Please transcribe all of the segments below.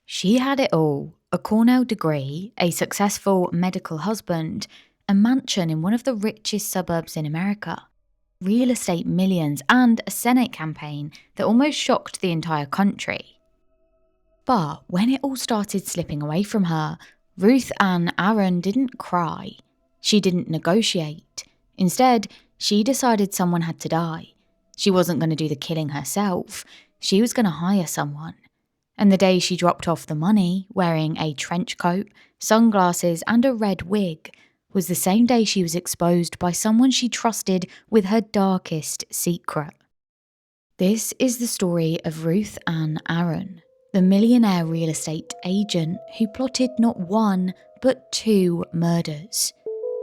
She had it all: a Cornell degree, a successful medical husband, a mansion in one of the richest suburbs in America, real estate millions, and a Senate campaign that almost shocked the entire country. But when it all started slipping away from her, Ruth Ann Aaron didn't cry. She didn't negotiate. Instead, she decided someone had to die. She wasn't going to do the killing herself. She was going to hire someone. And the day she dropped off the money, wearing a trench coat, sunglasses, and a red wig, was the same day she was exposed by someone she trusted with her darkest secret. This is the story of Ruth Ann Aaron, the millionaire real estate agent who plotted not one, but two murders.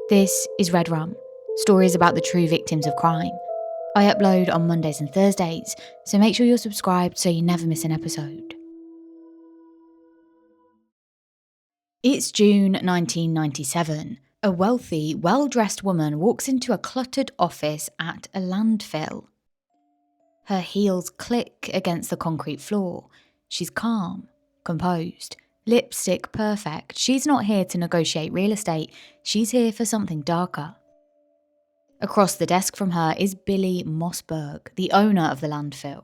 This is Red Rum, stories about the true victims of crime. I upload on Mondays and Thursdays, so make sure you're subscribed so you never miss an episode. It's June 1997. A wealthy, well-dressed woman walks into a cluttered office at a landfill. Her heels click against the concrete floor. She's calm, composed, lipstick perfect. She's not here to negotiate real estate. She's here for something darker. Across the desk from her is Billy Mossberg, the owner of the landfill.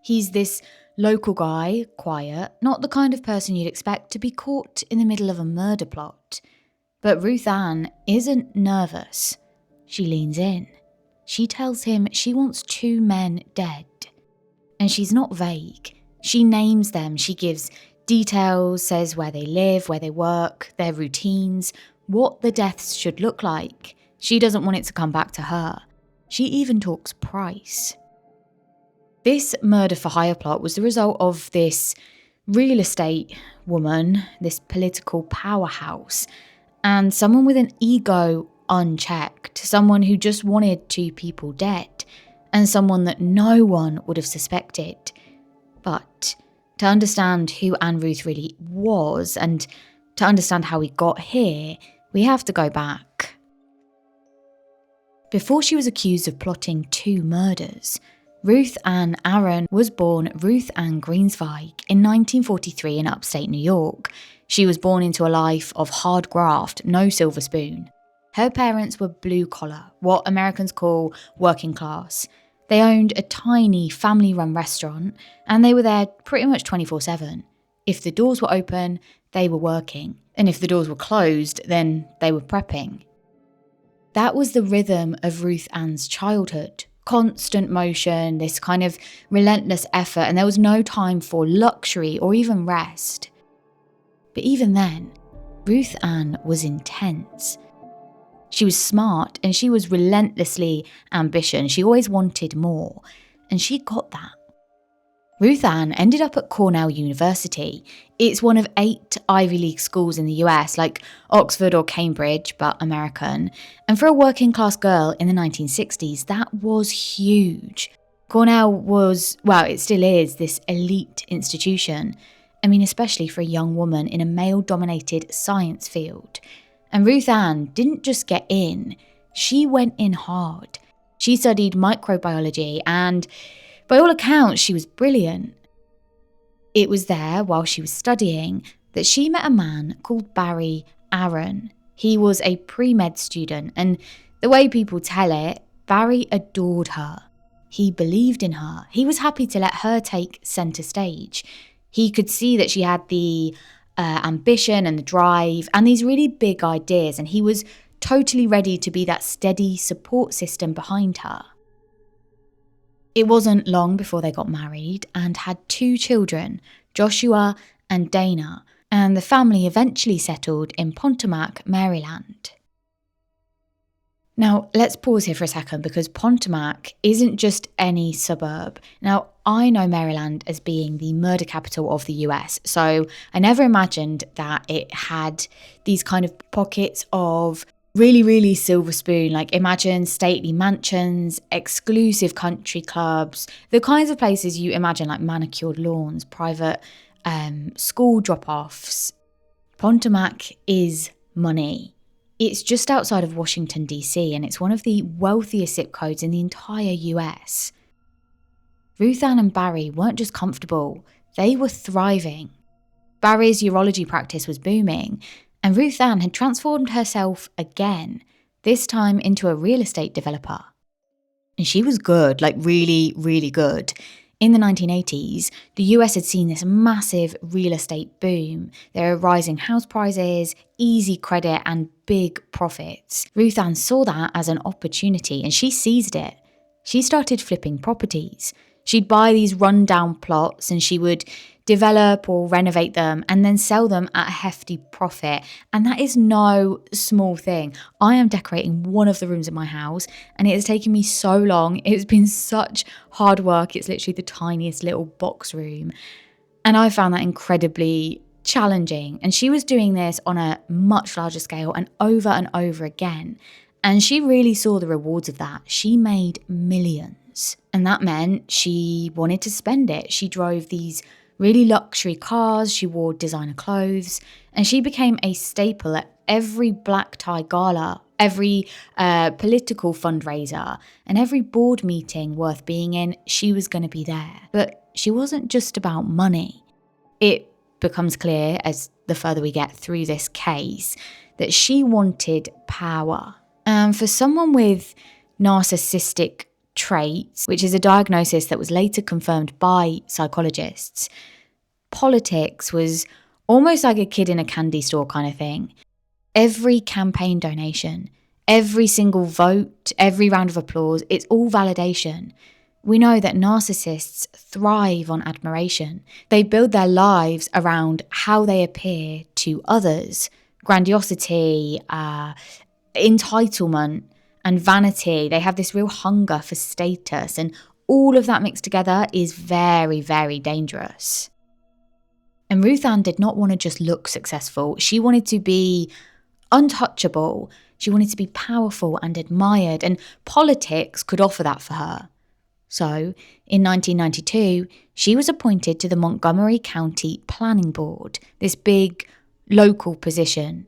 He's this local guy, quiet, not the kind of person you'd expect to be caught in the middle of a murder plot. But Ruth Ann isn't nervous. She leans in. She tells him she wants two men dead. And she's not vague. She names them. She gives details, says where they live, where they work, their routines, what the deaths should look like. She doesn't want it to come back to her. She even talks price. This murder for hire plot was the result of this real estate woman, this political powerhouse, and someone with an ego unchecked, someone who just wanted two people dead, and someone that no one would have suspected. But to understand who Anne Ruth really was, and to understand how we got here, we have to go back. Before she was accused of plotting two murders, Ruth Ann Aaron was born Ruth Ann Greensvig in 1943 in upstate New York. She was born into a life of hard graft, no silver spoon. Her parents were blue collar, what Americans call working class. They owned a tiny family-run restaurant, and they were there pretty much 24/7. If the doors were open, they were working, and if the doors were closed, then they were prepping. That was the rhythm of Ruth Ann's childhood. Constant motion, this kind of relentless effort, and there was no time for luxury or even rest. But even then, Ruth Ann was intense. She was smart and she was relentlessly ambitious. She always wanted more, and she got that. Ruth Ann ended up at Cornell University. It's one of 8 Ivy League schools in the US, like Oxford or Cambridge, but American. And for a working class girl in the 1960s, that was huge. Cornell was, well, it still is, this elite institution. I mean, especially for a young woman in a male-dominated science field. And Ruth Ann didn't just get in, she went in hard. She studied microbiology and, by all accounts, she was brilliant. It was there, while she was studying, that she met a man called Barry Aaron. He was a pre-med student, and the way people tell it, Barry adored her. He believed in her. He was happy to let her take centre stage. He could see that she had the ambition and the drive and these really big ideas, and he was totally ready to be that steady support system behind her. It wasn't long before they got married and had 2 children, Joshua and Dana, and the family eventually settled in Pontomac, Maryland. Now, let's pause here for a second, because Pontomac isn't just any suburb. Now, I know Maryland as being the murder capital of the US, so I never imagined that it had these kind of pockets of really, really silver spoon. Like, imagine stately mansions, exclusive country clubs, the kinds of places you imagine, like manicured lawns, private school drop-offs. Pontomac is money. It's just outside of Washington, D.C., and it's one of the wealthiest zip codes in the entire US. Ruth Ann and Barry weren't just comfortable, they were thriving. Barry's urology practice was booming, and Ruth Ann had transformed herself again, this time into a real estate developer. And she was good, like really, really good. In the 1980s, the US had seen this massive real estate boom. There were rising house prices, easy credit, and big profits. Ruth Ann saw that as an opportunity and she seized it. She started flipping properties. She'd buy these rundown plots and she would develop or renovate them and then sell them at a hefty profit. And that is no small thing. I am decorating one of the rooms in my house and it has taken me so long. It's been such hard work. It's literally the tiniest little box room. And I found that incredibly challenging. And she was doing this on a much larger scale and over again. And she really saw the rewards of that. She made millions. And that meant she wanted to spend it. She drove these really luxury cars, she wore designer clothes, and she became a staple at every black tie gala, every political fundraiser, and every board meeting worth being in. She was going to be there. But she wasn't just about money. It becomes clear as the further we get through this case that she wanted power. And for someone with narcissistic traits, which is a diagnosis that was later confirmed by psychologists, politics was almost like a kid in a candy store kind of thing. Every campaign donation, every single vote, every round of applause, it's all validation. We know that narcissists thrive on admiration. They build their lives around how they appear to others. Grandiosity, entitlement, and vanity. They have this real hunger for status, and all of that mixed together is very, very dangerous. And Ruth Ann did not want to just look successful. She wanted to be untouchable. She wanted to be powerful and admired, and politics could offer that for her. So, in 1992, she was appointed to the Montgomery County Planning Board, this big local position.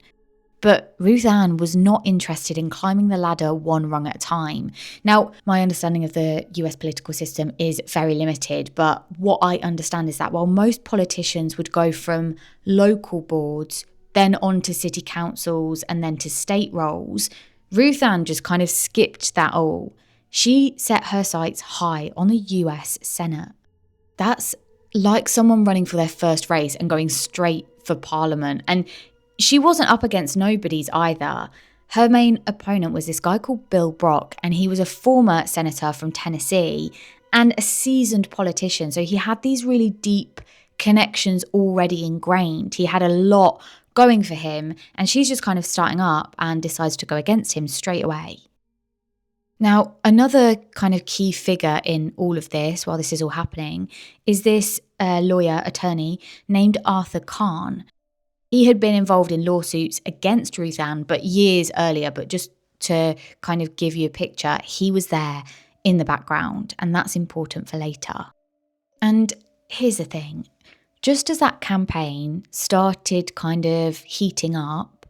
But Ruth Ann was not interested in climbing the ladder one rung at a time. Now, my understanding of the US political system is very limited, but what I understand is that while most politicians would go from local boards, then on to city councils, and then to state roles, Ruth Ann just kind of skipped that all. She set her sights high on the US Senate. That's like someone running for their first race and going straight for Parliament. And she wasn't up against nobodies either. Her main opponent was this guy called Bill Brock, and he was a former senator from Tennessee and a seasoned politician. So he had these really deep connections already ingrained. He had a lot going for him, and she's just kind of starting up and decides to go against him straight away. Now, another kind of key figure in all of this, while this is all happening, is this attorney named Arthur Kahn. He had been involved in lawsuits against Ruth Ann, but years earlier. But just to kind of give you a picture, he was there in the background, and that's important for later. And here's the thing. Just as that campaign started kind of heating up,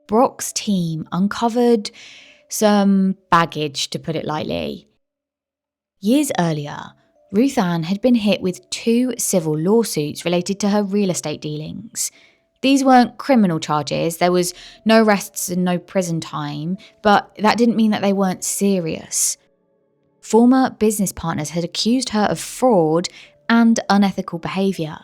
Brock's team uncovered some baggage, to put it lightly. Years earlier, Ruth Ann had been hit with 2 civil lawsuits related to her real estate dealings. These weren't criminal charges, there was no arrests and no prison time, but that didn't mean that they weren't serious. Former business partners had accused her of fraud and unethical behaviour,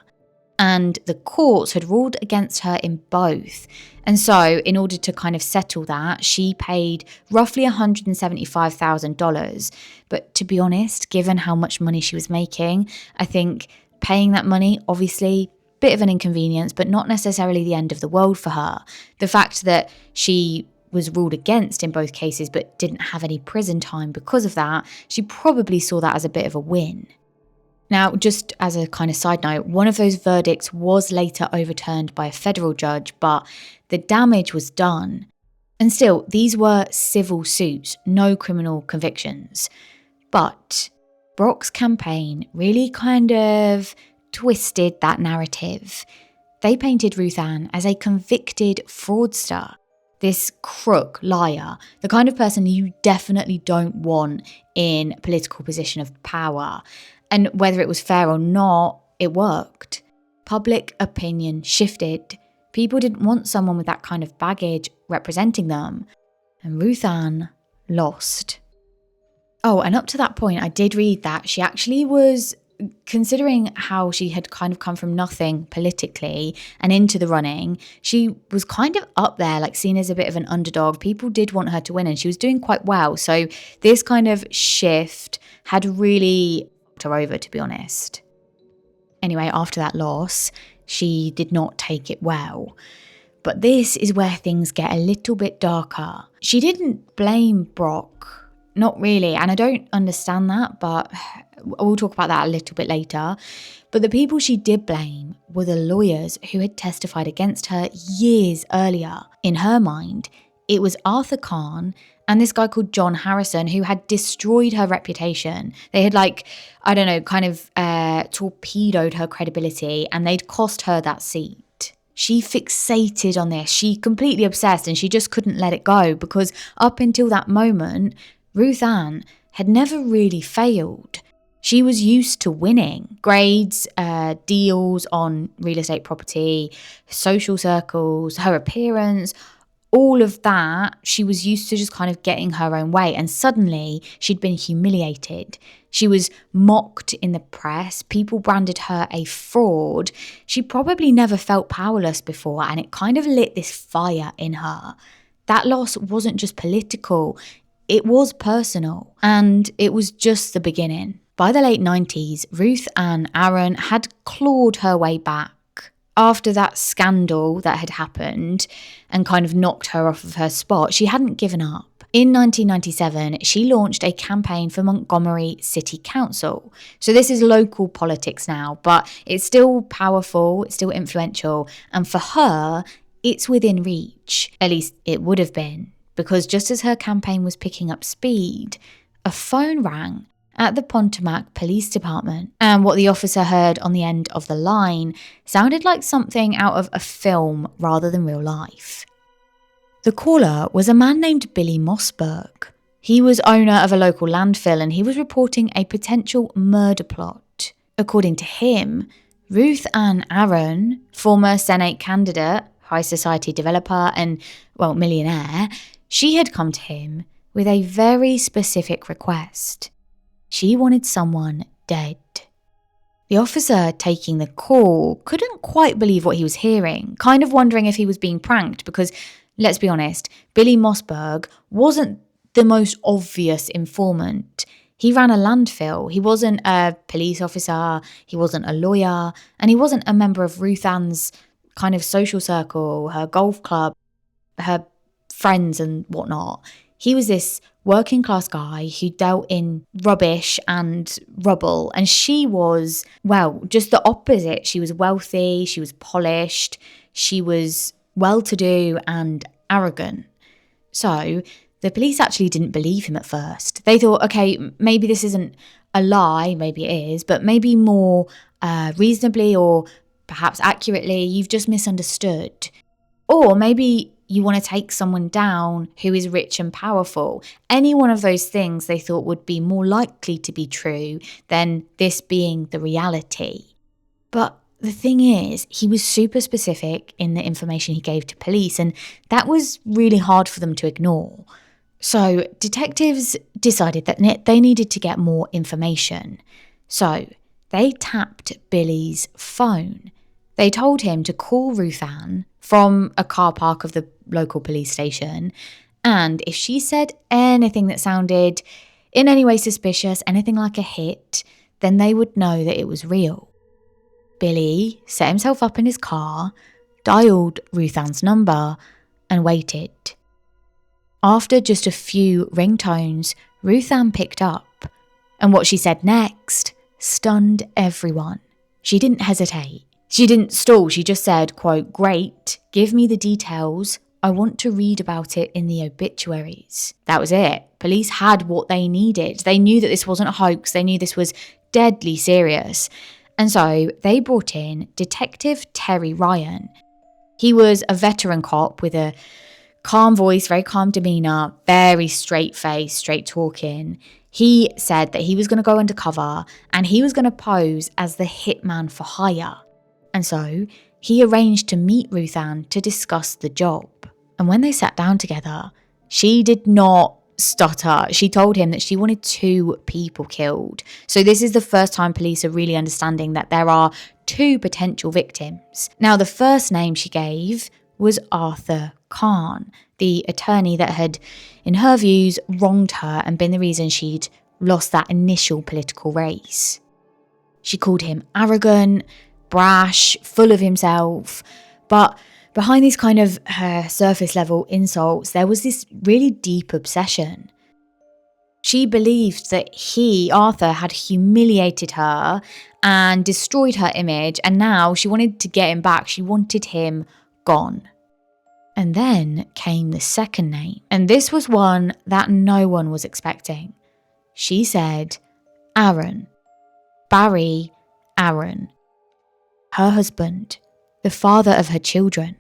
and the courts had ruled against her in both. And so, in order to kind of settle that, she paid roughly $175,000. But to be honest, given how much money she was making, I think paying that money, obviously, bit of an inconvenience, but not necessarily the end of the world for her. The fact that she was ruled against in both cases but didn't have any prison time because of that, she probably saw that as a bit of a win. Now, just as a kind of side note, one of those verdicts was later overturned by a federal judge, but the damage was done. And still, these were civil suits, no criminal convictions. But Brock's campaign really kind of twisted that narrative. They painted Ruth Ann as a convicted fraudster, this crook, liar, the kind of person you definitely don't want in a political position of power. And whether it was fair or not, it worked. public opinion shifted. People didn't want someone with that kind of baggage representing them. And Ruth Ann lost. Oh, and up to that point, I did read that she actually was, considering how she had kind of come from nothing politically and into the running, she was kind of up there, like seen as a bit of an underdog. People did want her to win and she was doing quite well. So this kind of shift had really knocked her over, to be honest. Anyway, after that loss, she did not take it well. But this is where things get a little bit darker. She didn't blame Brock. Not really, and I don't understand that, but we'll talk about that a little bit later. But the people she did blame were the lawyers who had testified against her years earlier. In her mind, it was Arthur Kahn and this guy called John Harrison who had destroyed her reputation. They had torpedoed her credibility and they'd cost her that seat. She fixated on this. She completely obsessed and she just couldn't let it go because up until that moment, Ruth Ann had never really failed. She was used to winning. Grades, deals on real estate property, social circles, her appearance, all of that, she was used to just kind of getting her own way. And suddenly she'd been humiliated. She was mocked in the press. People branded her a fraud. She probably never felt powerless before, and it kind of lit this fire in her. That loss wasn't just political. It was personal, and it was just the beginning. By the late 90s, Ruth Ann Aaron had clawed her way back. After that scandal that had happened and kind of knocked her off of her spot, she hadn't given up. In 1997, she launched a campaign for Montgomery City Council. So this is local politics now, but it's still powerful, it's still influential, and for her, it's within reach. At least it would have been. Because just as her campaign was picking up speed, a phone rang at the Pontomac Police Department, and what the officer heard on the end of the line sounded like something out of a film rather than real life. The caller was a man named Billy Mossberg. He was owner of a local landfill and he was reporting a potential murder plot. According to him, Ruth Ann Aaron, former Senate candidate, high society developer and, millionaire, she had come to him with a very specific request. She wanted someone dead. The officer taking the call couldn't quite believe what he was hearing, kind of wondering if he was being pranked because, let's be honest, Billy Mossberg wasn't the most obvious informant. He ran a landfill. He wasn't a police officer, he wasn't a lawyer, and he wasn't a member of Ruth Ann's kind of social circle, her golf club, her friends and whatnot. He was this working class guy who dealt in rubbish and rubble, and she was, just the opposite. She was wealthy, she was polished, she was well-to-do and arrogant. So the police actually didn't believe him at first. They thought, okay, maybe this isn't a lie, maybe it is, but maybe more reasonably or perhaps accurately, you've just misunderstood. Or maybe you want to take someone down who is rich and powerful. Any one of those things they thought would be more likely to be true than this being the reality. But the thing is, he was super specific in the information he gave to police, and that was really hard for them to ignore. So detectives decided that they needed to get more information. So they tapped Billy's phone. They told him to call Ruth Ann from a car park of the local police station, and if she said anything that sounded in any way suspicious, anything like a hit, then they would know that it was real. Billy set himself up in his car, dialed Ruth Ann's number, and waited. After just a few ringtones, Ruth Ann picked up, and what she said next stunned everyone. She didn't hesitate. She didn't stall, she just said, quote, "Great, give me the details. I want to read about it in the obituaries." That was it. Police had what they needed. They knew that this wasn't a hoax. They knew this was deadly serious. And so they brought in Detective Terry Ryan. He was a veteran cop with a calm voice, very calm demeanour, very straight face, straight talking. He said that he was going to go undercover and he was going to pose as the hitman for hire. And so he arranged to meet Ruth Ann to discuss the job. And when they sat down together, she did not stutter. She told him that she wanted 2 people killed. So this is the first time police are really understanding that there are 2 potential victims. Now, the first name she gave was Arthur Kahn, the attorney that had, in her views, wronged her and been the reason she'd lost that initial political race. She called him arrogant, brash, full of himself, but behind these kind of surface level insults, there was this really deep obsession. She believed that he, Arthur, had humiliated her and destroyed her image, and now she wanted to get him back. She wanted him gone. And then came the second name, and this was one that no one was expecting. She said, Aaron. Barry Aaron. Her husband, the father of her children,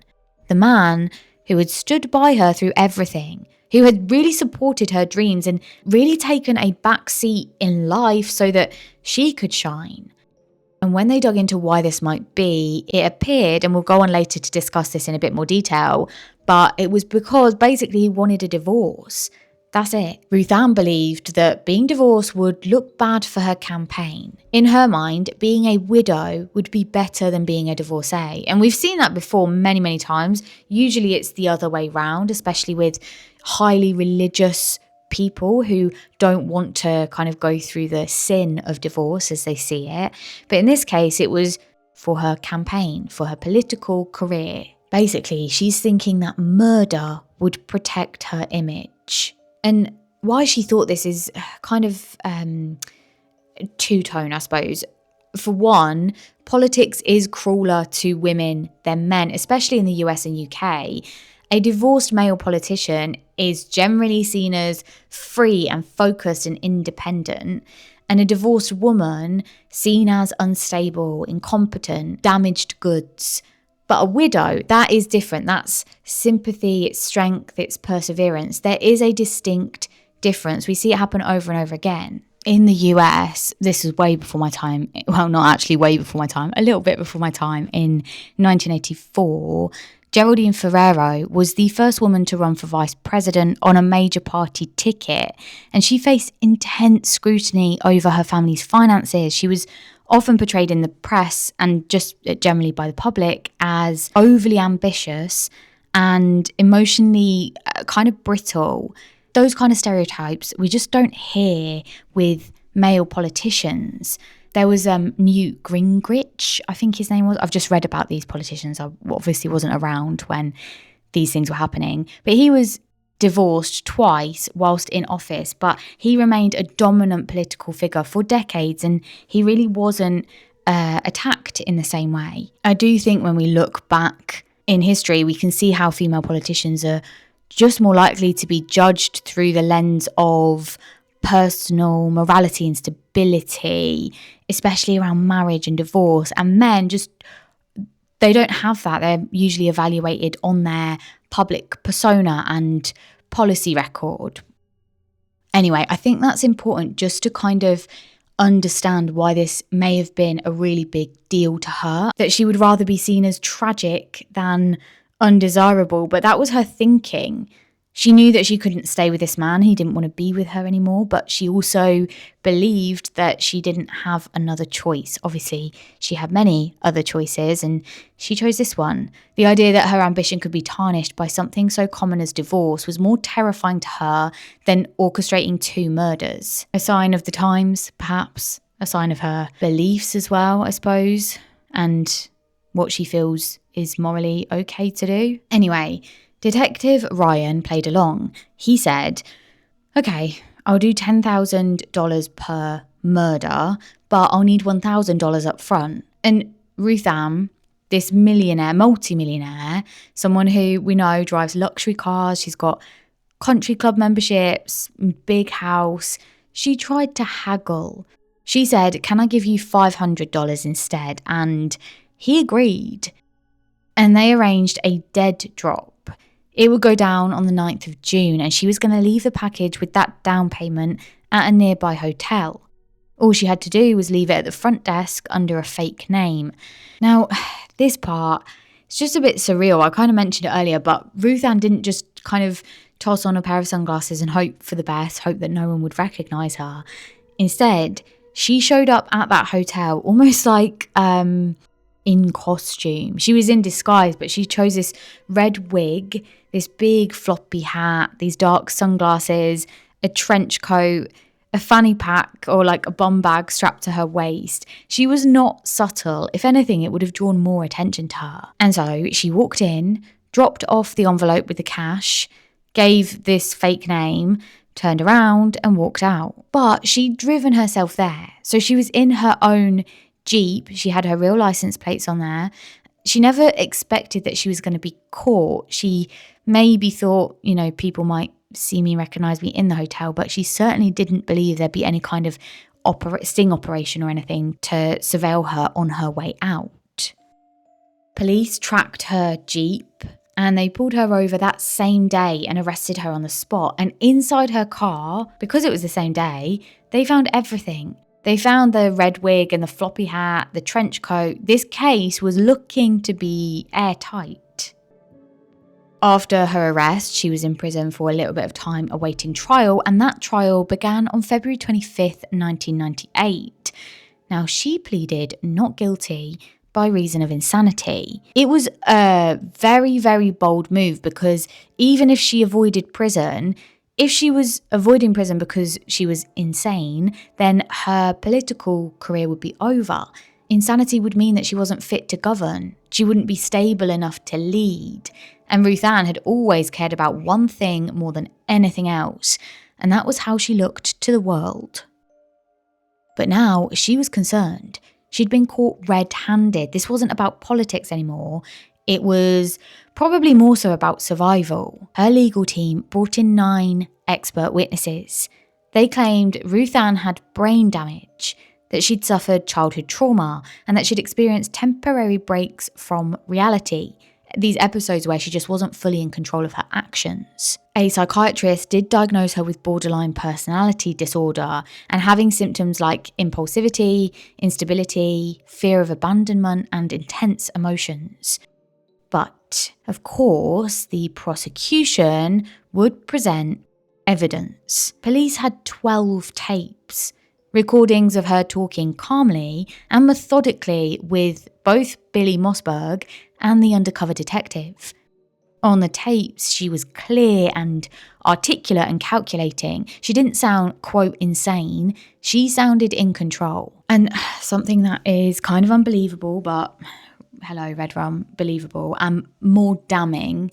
the man who had stood by her through everything, who had really supported her dreams and really taken a back seat in life so that she could shine. And when they dug into why this might be, it appeared, and we'll go on later to discuss this in a bit more detail, but it was because basically he wanted a divorce. That's it. Ruth Ann believed that being divorced would look bad for her campaign. In her mind, being a widow would be better than being a divorcee. And we've seen that before many, many times. Usually it's the other way round, especially with highly religious people who don't want to kind of go through the sin of divorce as they see it. But in this case, it was for her campaign, for her political career. Basically, she's thinking that murder would protect her image. And why she thought this is kind of two-tone, I suppose. For one, politics is crueler to women than men, especially in the US and UK. A divorced male politician is generally seen as free and focused and independent, and a divorced woman seen as unstable, incompetent, damaged goods. But a widow, that is different. That's sympathy, it's strength, it's perseverance. There is a distinct difference. We see it happen over and over again. In the US, this is way before my time. Well, not actually way before my time, a little bit before my time. In 1984, Geraldine Ferrero was the first woman to run for vice president on a major party ticket, and she faced intense scrutiny over her family's finances. She was often portrayed in the press and just generally by the public as overly ambitious and emotionally kind of brittle. Those kind of stereotypes we just don't hear with male politicians. There was Newt Gingrich, I think his name was. I've just read about these politicians. I obviously wasn't around when these things were happening. But he was divorced twice whilst in office, but he remained a dominant political figure for decades, and he really wasn't attacked in the same way. I do think when we look back in history, we can see how female politicians are just more likely to be judged through the lens of personal morality and stability, especially around marriage and divorce. And men they don't have that. They're usually evaluated on their public persona and policy record. Anyway, I think that's important just to kind of understand why this may have been a really big deal to her, that she would rather be seen as tragic than undesirable. But that was her thinking. She knew that she couldn't stay with this man. He didn't want to be with her anymore, but she also believed that she didn't have another choice. Obviously, she had many other choices, and she chose this one. The idea that her ambition could be tarnished by something so common as divorce was more terrifying to her than orchestrating 2 murders. A sign of the times, perhaps. A sign of her beliefs as well, I suppose, and what she feels is morally okay to do. Anyway, Detective Ryan played along. He said, okay, I'll do $10,000 per murder, but I'll need $1,000 up front. And Ruth Ann, this millionaire, multi-millionaire, someone who we know drives luxury cars, she's got country club memberships, big house, she tried to haggle. She said, can I give you $500 instead? And he agreed. And they arranged a dead drop. It would go down on the 9th of June, and she was going to leave the package with that down payment at a nearby hotel. All she had to do was leave it at the front desk under a fake name. Now, this part, it's just a bit surreal. I kind of mentioned it earlier, but Ruth Ann didn't just kind of toss on a pair of sunglasses and hope for the best, hope that no one would recognise her. Instead, she showed up at that hotel almost like in costume. She was in disguise, but she chose this red wig, this big floppy hat, these dark sunglasses, a trench coat, a fanny pack or like a bum bag strapped to her waist. She was not subtle. If anything, it would have drawn more attention to her. And so she walked in, dropped off the envelope with the cash, gave this fake name, turned around and walked out. But she'd driven herself there. So she was in her own Jeep. She had her real license plates on there. She never expected that she was going to be caught. She maybe thought, people might see me, recognize me in the hotel, but she certainly didn't believe there'd be any kind of sting operation or anything to surveil her on her way out. Police tracked her Jeep and they pulled her over that same day and arrested her on the spot. And inside her car, because it was the same day, they found everything. They found the red wig and the floppy hat, the trench coat. This case was looking to be airtight. After her arrest, she was in prison for a little bit of time awaiting trial, and that trial began on February 25th, 1998. Now, she pleaded not guilty by reason of insanity. It was a very, very bold move because even if she avoided prison, if she was avoiding prison because she was insane, then her political career would be over. Insanity would mean that she wasn't fit to govern. She wouldn't be stable enough to lead. And Ruth Ann had always cared about one thing more than anything else, and that was how she looked to the world. But now she was concerned. She'd been caught red-handed. This wasn't about politics anymore. It was probably more so about survival. Her legal team brought in 9 expert witnesses. They claimed Ruth Ann had brain damage, that she'd suffered childhood trauma, and that she'd experienced temporary breaks from reality. These episodes where she just wasn't fully in control of her actions. A psychiatrist did diagnose her with borderline personality disorder and having symptoms like impulsivity, instability, fear of abandonment, and intense emotions. But, of course, the prosecution would present evidence. Police had 12 tapes, recordings of her talking calmly and methodically with both Billy Mossberg and the undercover detective. On the tapes, she was clear and articulate and calculating. She didn't sound, quote, insane. She sounded in control. And something that is kind of unbelievable, but hello, Red Rum, believable, and more damning,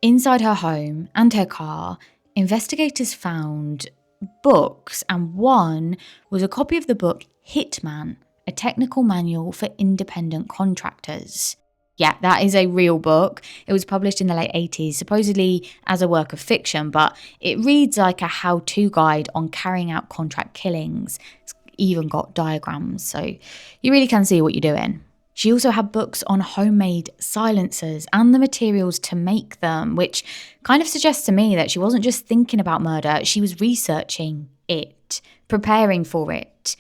inside her home and her car, investigators found books, and one was a copy of the book Hitman, a technical manual for independent contractors. Yeah, that is a real book. It was published in the late 80s, supposedly as a work of fiction, but it reads like a how-to guide on carrying out contract killings. It's even got diagrams, so you really can see what you're doing. She also had books on homemade silencers and the materials to make them, which kind of suggests to me that she wasn't just thinking about murder, she was researching it, preparing for it.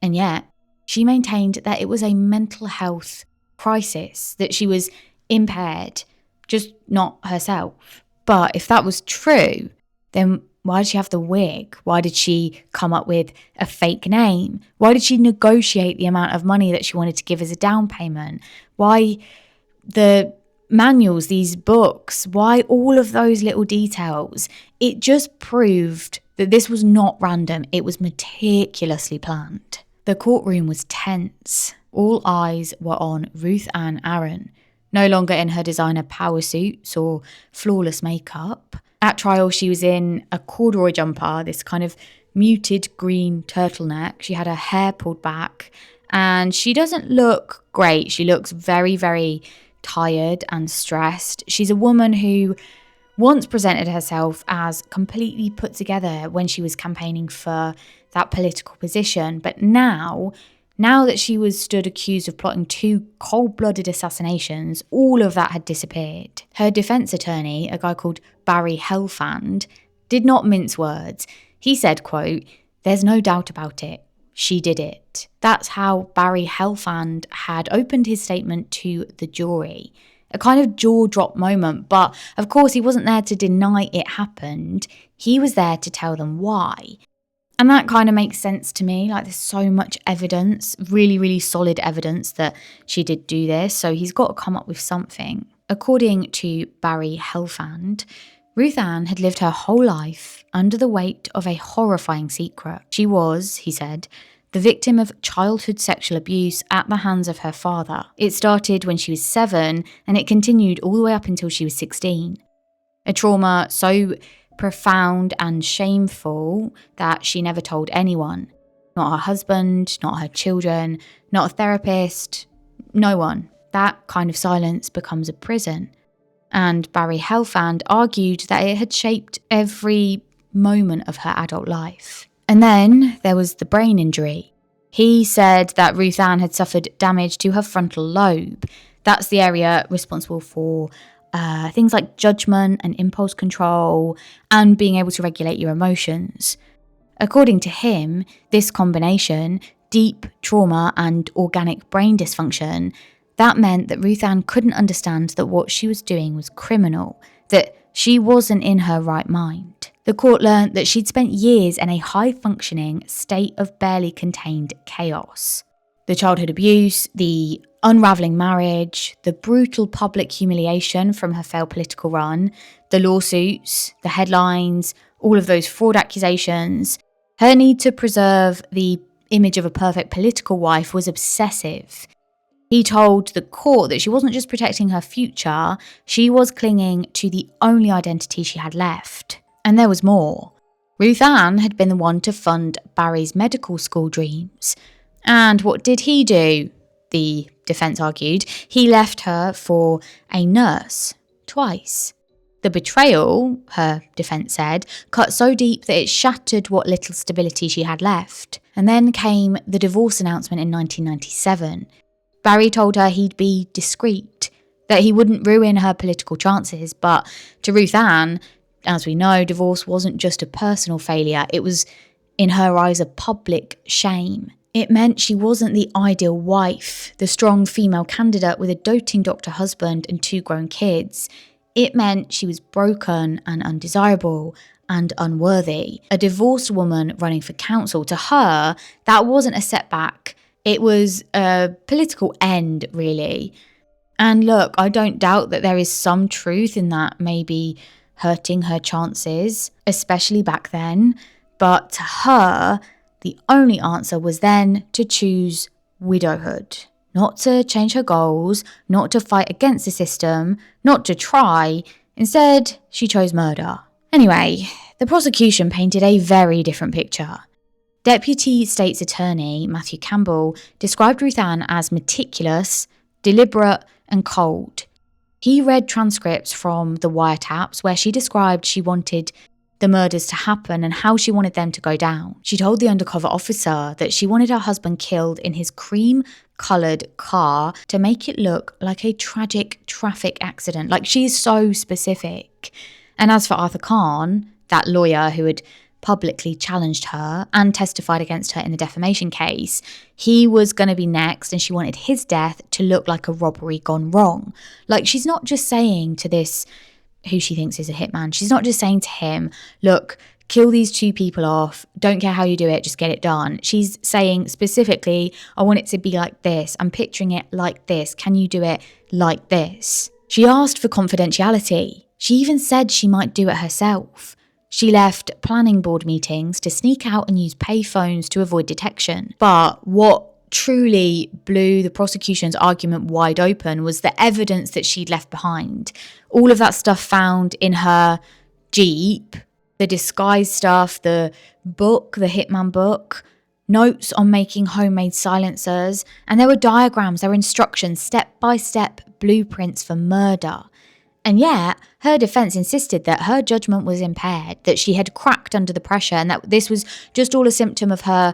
And yet, she maintained that it was a mental health crisis, that she was impaired, just not herself. But if that was true, then why did she have the wig? Why did she come up with a fake name? Why did she negotiate the amount of money that she wanted to give as a down payment? Why the manuals, these books, why all of those little details? It just proved that this was not random. It was meticulously planned. The courtroom was tense. All eyes were on Ruth Ann Aaron, no longer in her designer power suits or flawless makeup. At trial, she was in a corduroy jumper, this kind of muted green turtleneck. She had her hair pulled back, and she doesn't look great. She looks very, very tired and stressed. She's a woman who once presented herself as completely put together when she was campaigning for that political position, but now that she was stood accused of plotting 2 cold-blooded assassinations, all of that had disappeared. Her defense attorney, a guy called Barry Helfand, did not mince words. He said, quote, "There's no doubt about it. she did it. That's how Barry Helfand had opened his statement to the jury. A kind of jaw-drop moment, but of course he wasn't there to deny it happened. He was there to tell them why. And that kind of makes sense to me. Like, there's so much evidence, really, really solid evidence that she did do this. So he's got to come up with something. According to Barry Helfand, Ruth Ann had lived her whole life under the weight of a horrifying secret. She was, he said, the victim of childhood sexual abuse at the hands of her father. It started when she was 7 and it continued all the way up until she was 16. A trauma so profound and shameful that she never told anyone. Not her husband, not her children, not a therapist, no one. That kind of silence becomes a prison. And Barry Helfand argued that it had shaped every moment of her adult life. And then there was the brain injury. He said that Ruth Ann had suffered damage to her frontal lobe. That's the area responsible for things like judgment and impulse control and being able to regulate your emotions. According to him, this combination, deep trauma and organic brain dysfunction, that meant that Ruth Ann couldn't understand that what she was doing was criminal, that she wasn't in her right mind. The court learned that she'd spent years in a high-functioning state of barely contained chaos. The childhood abuse, the unravelling marriage, the brutal public humiliation from her failed political run, the lawsuits, the headlines, all of those fraud accusations. Her need to preserve the image of a perfect political wife was obsessive. He told the court that she wasn't just protecting her future, she was clinging to the only identity she had left. And there was more. Ruth Ann had been the one to fund Barry's medical school dreams. And what did he do? The defence argued. He left her for a nurse, twice. The betrayal, her defence said, cut so deep that it shattered what little stability she had left. And then came the divorce announcement in 1997. Barry told her he'd be discreet, that he wouldn't ruin her political chances, but to Ruth Ann, as we know, divorce wasn't just a personal failure, it was, in her eyes, a public shame. It meant she wasn't the ideal wife, the strong female candidate with a doting doctor husband and 2 grown kids. It meant she was broken and undesirable and unworthy. A divorced woman running for council, to her, that wasn't a setback. It was a political end, really. And look, I don't doubt that there is some truth in that maybe hurting her chances, especially back then. But to her, the only answer was then to choose widowhood. Not to change her goals, not to fight against the system, not to try. Instead, she chose murder. Anyway, the prosecution painted a very different picture. Deputy State's Attorney Matthew Campbell described Ruth Ann as meticulous, deliberate and cold. He read transcripts from the wiretaps where she described she wanted the murders to happen and how she wanted them to go down. She told the undercover officer that she wanted her husband killed in his cream-coloured car to make it look like a tragic traffic accident. Like, she's so specific. And as for Arthur Kahn, that lawyer who had publicly challenged her and testified against her in the defamation case, he was going to be next and she wanted his death to look like a robbery gone wrong. Like, she's not just saying to this, who she thinks is a hitman, she's not just saying to him, look, kill these 2 people off, don't care how you do it, just get it done. She's saying specifically, I want it to be like this, I'm picturing it like this, can you do it like this? She asked for confidentiality. She even said she might do it herself. She left planning board meetings to sneak out and use payphones to avoid detection. But what truly blew the prosecution's argument wide open was the evidence that she'd left behind. All of that stuff found in her Jeep, the disguise stuff, the book, the Hitman book, notes on making homemade silencers, and there were diagrams, there were instructions, step-by-step blueprints for murder. And yet, her defence insisted that her judgment was impaired, that she had cracked under the pressure, and that this was just all a symptom of her,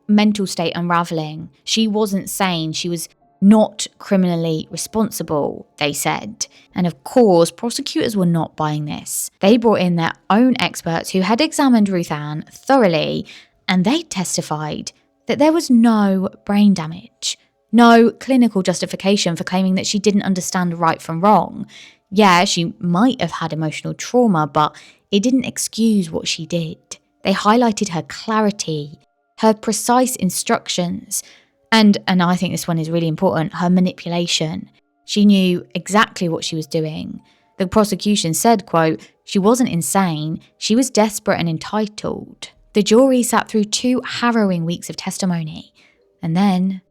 mental state unravelling. She wasn't sane. She was not criminally responsible, they said. And of course, prosecutors were not buying this. They brought in their own experts who had examined Ruth Ann thoroughly And they testified that there was no brain damage, no clinical justification for claiming that she didn't understand right from wrong. Yeah, she might have had emotional trauma, but it didn't excuse what she did. They highlighted her clarity, her precise instructions, and I think this one is really important, her manipulation. She knew exactly what she was doing. The prosecution said, quote, "She wasn't insane, she was desperate and entitled." The jury sat through 2 harrowing weeks of testimony, and then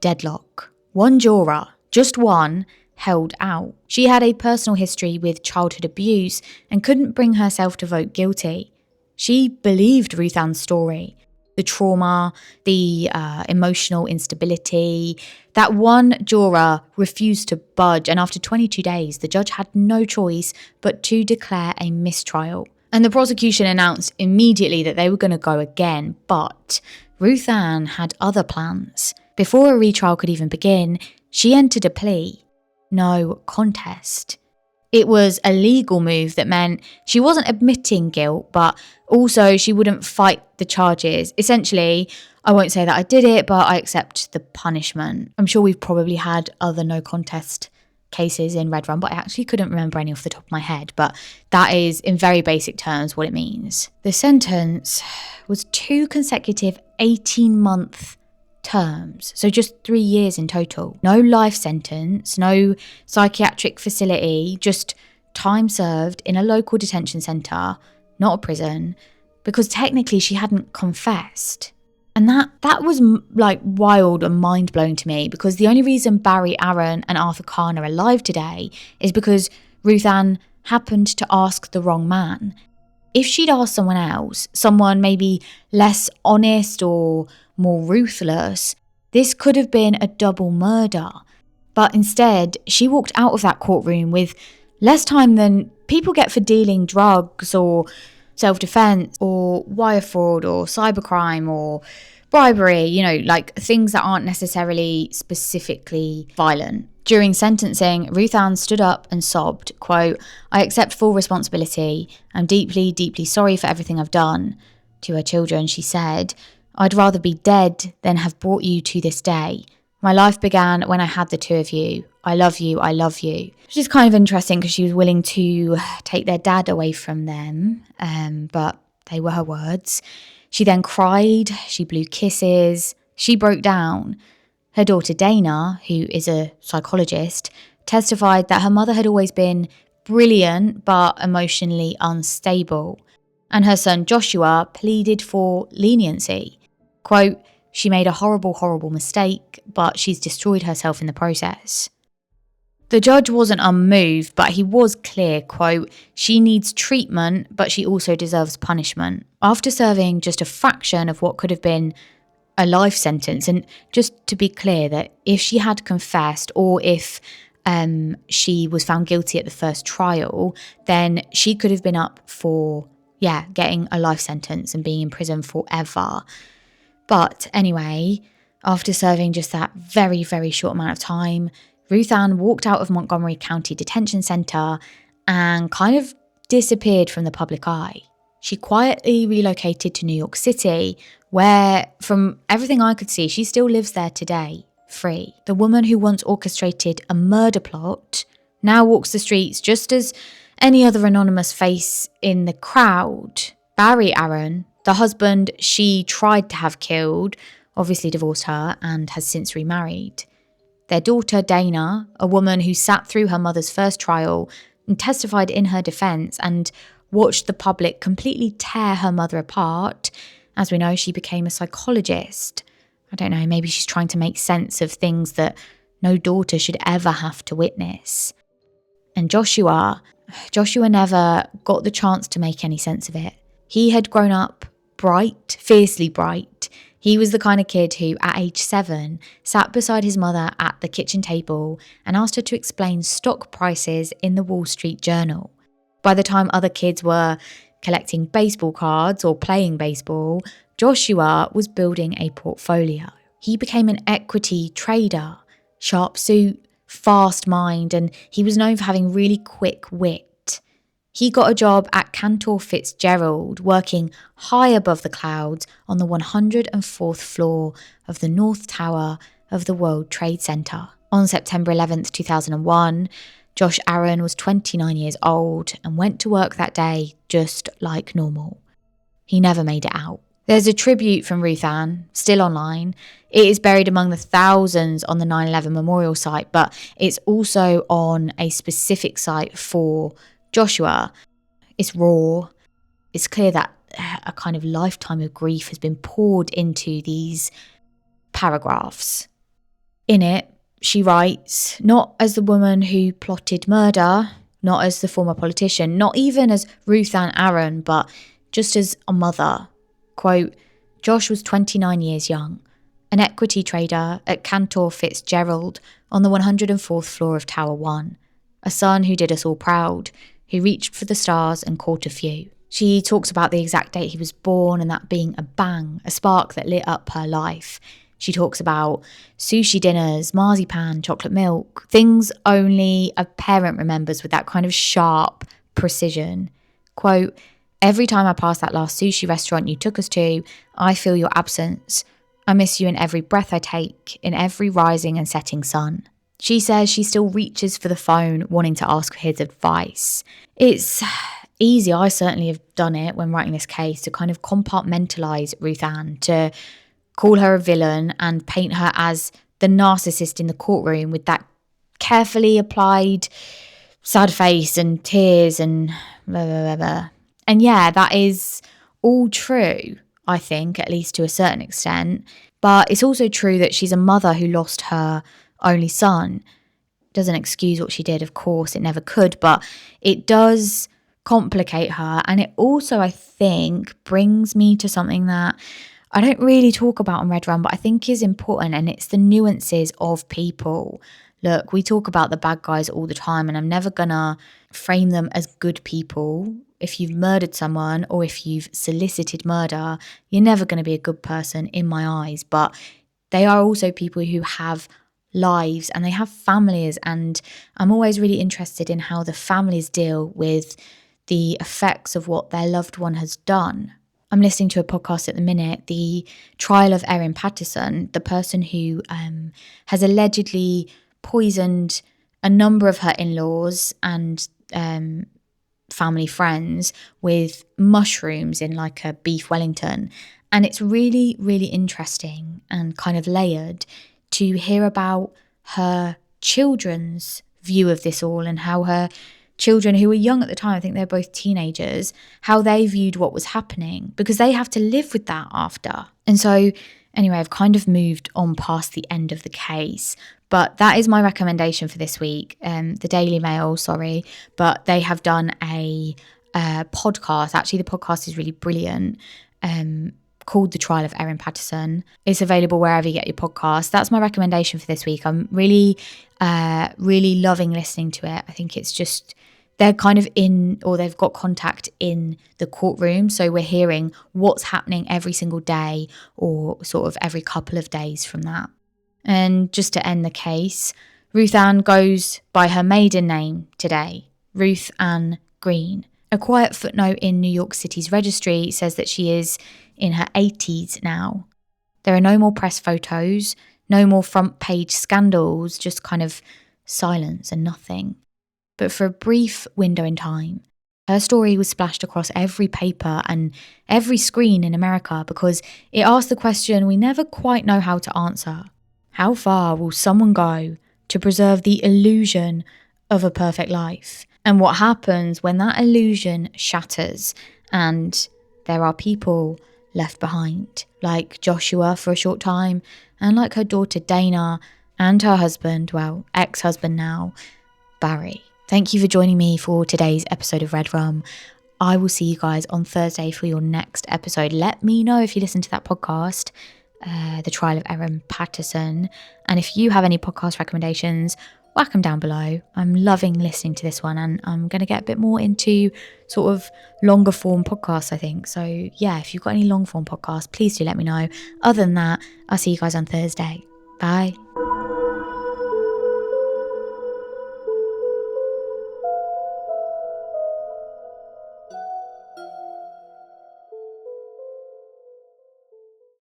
deadlock. One juror, just one, held out. She had a personal history with childhood abuse and couldn't bring herself to vote guilty. She believed Ruth Ann's story. The trauma, the emotional instability. That one juror refused to budge, and after 22 days, the judge had no choice but to declare a mistrial. And the prosecution announced immediately that they were going to go again, but Ruth Ann had other plans. Before a retrial could even begin, she entered a plea. No contest. It was a legal move that meant she wasn't admitting guilt, but also she wouldn't fight the charges. Essentially, I won't say that I did it, but I accept the punishment. I'm sure we've probably had other no contest cases in Red Run, but I actually couldn't remember any off the top of my head. But that is, in very basic terms, what it means. The sentence was 2 consecutive 18-month terms, so just 3 years in total. No life sentence, no psychiatric facility, just time served in a local detention centre, not a prison, because technically she hadn't confessed. And that was like wild and mind-blowing to me, because the only reason Barry Aaron and Arthur Kahn are alive today is because Ruth Ann happened to ask the wrong man. If she'd asked someone else, someone maybe less honest or more ruthless, this could have been a double murder. But instead, she walked out of that courtroom with less time than people get for dealing drugs or self-defense or wire fraud or cybercrime or bribery, like things that aren't necessarily specifically violent. During sentencing, Ruth Ann stood up and sobbed, quote, "I accept full responsibility. I'm deeply, deeply sorry for everything I've done." To her children, she said, "I'd rather be dead than have brought you to this day. My life began when I had the 2 of you. I love you, I love you." Which is kind of interesting because she was willing to take their dad away from them, but they were her words. She then cried, she blew kisses, she broke down. Her daughter Dana, who is a psychologist, testified that her mother had always been brilliant but emotionally unstable. And her son Joshua pleaded for leniency. Quote, "She made a horrible, horrible mistake, but she's destroyed herself in the process." The judge wasn't unmoved, but he was clear, quote, "She needs treatment, but she also deserves punishment." After serving just a fraction of what could have been a life sentence, and just to be clear that if she had confessed or if she was found guilty at the first trial, then she could have been up for, getting a life sentence and being in prison forever. But anyway, after serving just that very, very short amount of time, Ruth Ann walked out of Montgomery County Detention Center and kind of disappeared from the public eye. She quietly relocated to New York City, where, from everything I could see, she still lives there today, free. The woman who once orchestrated a murder plot now walks the streets just as any other anonymous face in the crowd. Barry Aaron, the husband she tried to have killed, obviously divorced her and has since remarried. Their daughter Dana, a woman who sat through her mother's first trial and testified in her defense and watched the public completely tear her mother apart. As we know, she became a psychologist. I don't know, maybe she's trying to make sense of things that no daughter should ever have to witness. And Joshua never got the chance to make any sense of it. He had grown up bright, fiercely bright. He was the kind of kid who, at age 7, sat beside his mother at the kitchen table and asked her to explain stock prices in the Wall Street Journal. By the time other kids were collecting baseball cards or playing baseball, Joshua was building a portfolio. He became an equity trader, sharp suit, fast mind, and he was known for having really quick wit. He got a job at Cantor Fitzgerald, working high above the clouds on the 104th floor of the North Tower of the World Trade Center. On September 11th, 2001, Josh Aaron was 29 years old and went to work that day just like normal. He never made it out. There's a tribute from Ruth Ann, still online. It is buried among the thousands on the 9/11 memorial site, but it's also on a specific site for Joshua. It's raw. It's clear that a kind of lifetime of grief has been poured into these paragraphs. In it, she writes, not as the woman who plotted murder, not as the former politician, not even as Ruth Ann Aaron, but just as a mother. Quote, Josh was 29 years young, an equity trader at Cantor Fitzgerald on the 104th floor of Tower 1, a son who did us all proud, who reached for the stars and caught a few. She talks about the exact date he was born and that being a bang, a spark that lit up her life. She talks about sushi dinners, marzipan, chocolate milk, things only a parent remembers with that kind of sharp precision. Quote, every time I pass that last sushi restaurant you took us to, I feel your absence. I miss you in every breath I take, in every rising and setting sun. She says she still reaches for the phone, wanting to ask for his advice. It's easy, I certainly have done it when writing this case, to kind of compartmentalise Ruth Ann, to call her a villain and paint her as the narcissist in the courtroom with that carefully applied sad face and tears and blah, blah, blah, blah. And yeah, that is all true, I think, at least to a certain extent. But it's also true that she's a mother who lost her only son. Doesn't excuse what she did, of course, it never could, but it does complicate her. And it also, I think, brings me to something that I don't really talk about on Red Rum, but I think is important, and it's the nuances of people. Look, we talk about the bad guys all the time, and I'm never gonna frame them as good people. If you've murdered someone or if you've solicited murder, you're never going to be a good person in my eyes. But they are also people who have lives and they have families. And I'm always really interested in how the families deal with the effects of what their loved one has done. I'm listening to a podcast at the minute, the trial of Erin Patterson, the person who has allegedly poisoned a number of her in-laws and family friends with mushrooms in like a beef Wellington. And it's really, really interesting and kind of layered to hear about her children's view of this all and how her children, who were young at the time, I think they're both teenagers, how they viewed what was happening, because they have to live with that after. And so anyway, I've kind of moved on past the end of the case, but that is my recommendation for this week. The Daily Mail, but they have done a podcast. Actually, the podcast is really brilliant, called The Trial of Erin Patterson. It's available wherever you get your podcast. That's my recommendation for this week. I'm really, really loving listening to it. I think it's just, they're kind of in, or they've got contact in the courtroom. So we're hearing what's happening every single day or sort of every couple of days from that. And just to end the case, Ruth Ann goes by her maiden name today, Ruth Ann Green. A quiet footnote in New York City's registry says that she is in her 80s now. There are no more press photos, no more front page scandals, just kind of silence and nothing. But for a brief window in time, her story was splashed across every paper and every screen in America because it asked the question we never quite know how to answer. How far will someone go to preserve the illusion of a perfect life? And what happens when that illusion shatters and there are people left behind, like Joshua for a short time, and like her daughter Dana and her husband, well, ex-husband now, Barry. Thank you for joining me for today's episode of Red Rum. I will see you guys on Thursday for your next episode. Let me know if you listen to that podcast, The Trial of Erin Patterson. And if you have any podcast recommendations, whack them down below. I'm loving listening to this one, and I'm going to get a bit more into sort of longer form podcasts, I think. So yeah, if you've got any long form podcasts, please do let me know. Other than that, I'll see you guys on Thursday. Bye.